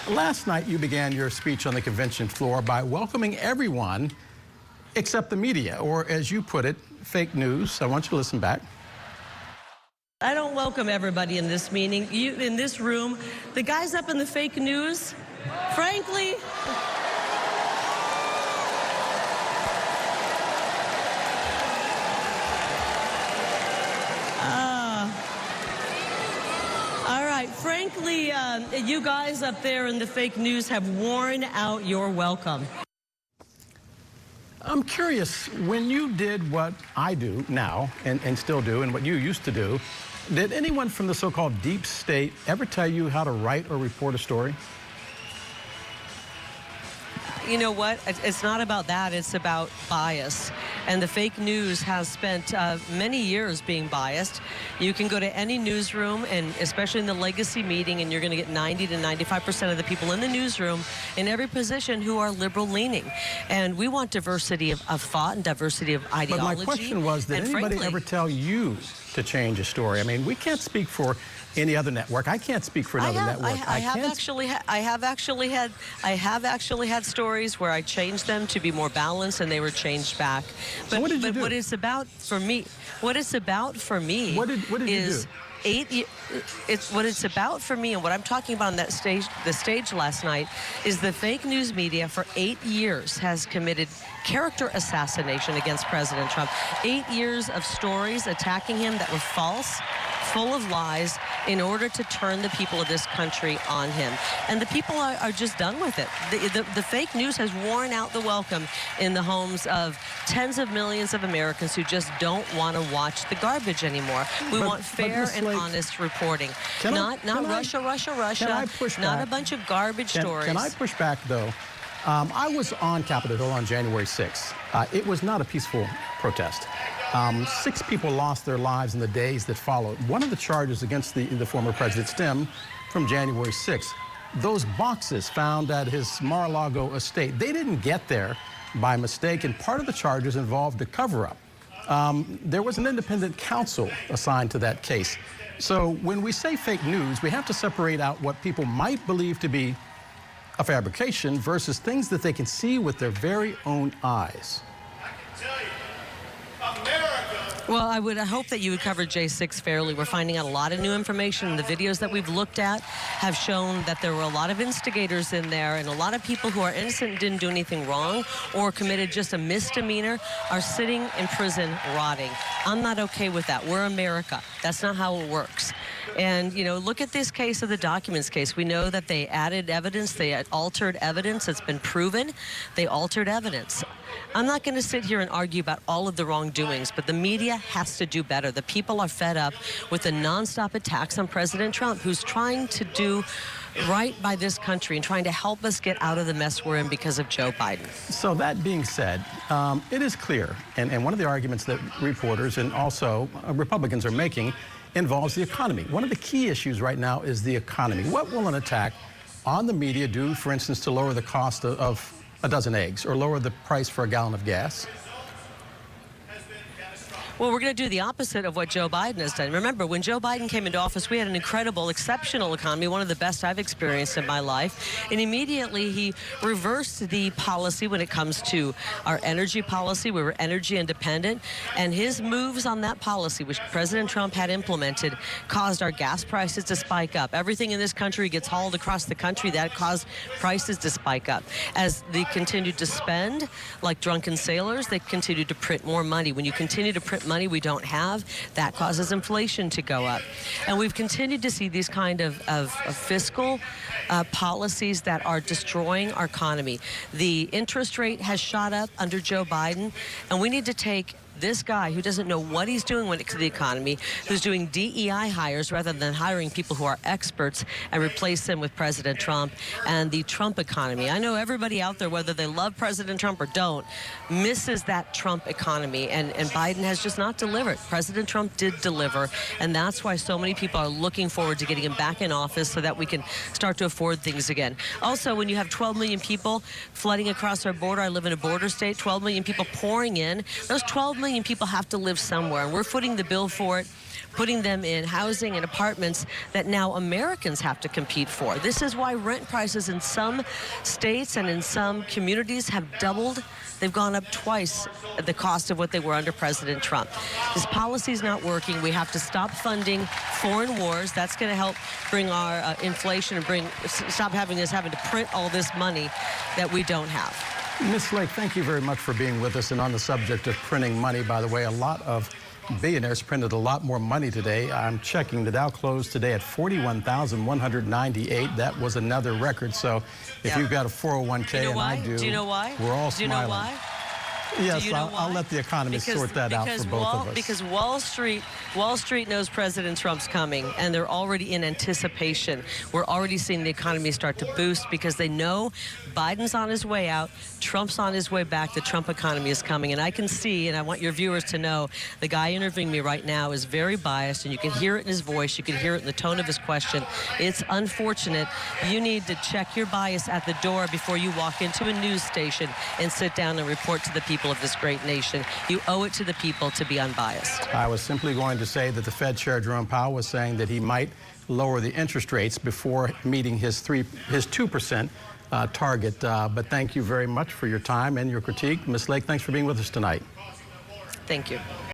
Last night, you began your speech on the convention floor by welcoming everyone except the media, or as you put it, fake news. I want you to listen back. I don't welcome everybody in this meeting. In this room, the guys up in the fake news, frankly, you guys up there in the fake news have worn out your welcome. I'm curious, when you did what I do now and still do and what you used to do, did anyone from the so-called deep state ever tell you how to write or report a story? You know what? It's not about that. It's about bias. And the fake news has spent many years being biased. You can go to any newsroom, and especially in the legacy meeting, and you're going to get 90 to 95% of the people in the newsroom in every position who are liberal-leaning. And we want diversity of thought and diversity of ideology. But my question was, did anybody ever tell you to change a story? I mean, we can't speak for any other network. I can't speak for another network. I have actually had stories where I changed them to be more balanced, and they were changed back. But, so what did you do? What it's about for me, what did you do? What it's about for me, and what I'm talking about on that stage, the stage last night, is the fake news media for 8 years has committed character assassination against President Trump. 8 years of stories attacking him that were false, full of lies, in order to turn the people of this country on him. And the people are just done with it. The fake news has worn out the welcome in the homes of tens of millions of Americans who just don't want to watch the garbage anymore. We want fair and honest reporting. Not Russia, not a bunch of garbage stories. Can I push back, though? I was on Capitol Hill on January 6th. It was not a peaceful protest. 6 people lost their lives in the days that followed. One of the charges against the former president stemmed from January 6th. Those boxes found at his Mar-a-Lago estate, they didn't get there by mistake, and part of the charges involved a cover-up. There was an independent counsel assigned to that case. So when we say fake news, we have to separate out what people might believe to be a fabrication versus things that they can see with their very own eyes. Well, I hope that you would cover J6 fairly. We're finding out a lot of new information. The videos that we've looked at have shown that there were a lot of instigators in there, and a lot of people who are innocent and didn't do anything wrong or committed just a misdemeanor are sitting in prison rotting. I'm not okay with that. We're America. That's not how it works. And, you know, look at this case of the documents case. We know that they added evidence. They altered evidence. It's been proven. They altered evidence. I'm not going to sit here and argue about all of the wrongdoings, but the media has to do better. The people are fed up with the nonstop attacks on President Trump, who's trying to do right by this country and trying to help us get out of the mess we're in because of Joe Biden. So that being said, it is clear, and one of the arguments that reporters and also Republicans are making involves the economy. One of the key issues right now is the economy. What will an attack on the media do, for instance, to lower the cost of a dozen eggs or lower the price for a gallon of gas? Well, we're going to do the opposite of what Joe Biden has done. Remember, when Joe Biden came into office, we had an incredible, exceptional economy, one of the best I've experienced in my life. And immediately he reversed the policy when it comes to our energy policy. We were energy independent. And his moves on that policy, which President Trump had implemented, caused our gas prices to spike up. Everything in this country gets hauled across the country. That caused prices to spike up. As they continued to spend, like drunken sailors, they continued to print more money. When you continue to print money we don't have, that causes inflation to go up. And we've continued to see these kind of fiscal policies that are destroying our economy. The interest rate has shot up under Joe Biden, and we need to take this guy who doesn't know what he's doing when it comes to the economy, who's doing DEI hires rather than hiring people who are experts, and replace them with President Trump and the Trump economy. I know everybody out there, whether they love President Trump or don't, misses that Trump economy, and Biden has just not delivered. President Trump did deliver, and that's why so many people are looking forward to getting him back in office so that we can start to afford things again. Also, when you have 12 million people flooding across our border, I live in a border state, 12 million people pouring in, those 12 million people have to live somewhere, and we're footing the bill for it. putting them in housing and apartments that now Americans have to compete for. This is why rent prices in some states and in some communities have doubled. They've gone up twice the cost of what they were under President Trump. This policy is not working. We have to stop funding foreign wars. That's going to help bring our inflation and stop having to print all this money that we don't have. Ms. Lake, thank you very much for being with us. And on the subject of printing money, by the way, a lot of billionaires printed a lot more money today. I'm checking. The Dow closed today at 41,198. That was another record. So if you've got a 401k, and I do, do you know why? We're all do you smiling. know why? Yes, you know I'll let the economists sort that out for both of us. Because Wall Street knows President Trump's coming, and they're already in anticipation. We're already seeing the economy start to boost because they know Biden's on his way out, Trump's on his way back, the Trump economy is coming. And I can see, and I want your viewers to know, the guy interviewing me right now is very biased, and you can hear it in his voice, you can hear it in the tone of his question. It's unfortunate. You need to check your bias at the door before you walk into a news station and sit down and report to the people of this great nation. You owe it to the people to be unbiased. I was simply going to say that the Fed Chair Jerome Powell was saying that he might lower the interest rates before meeting his 2% target. But thank you very much for your time and your critique. Ms. Lake, thanks for being with us tonight. Thank you.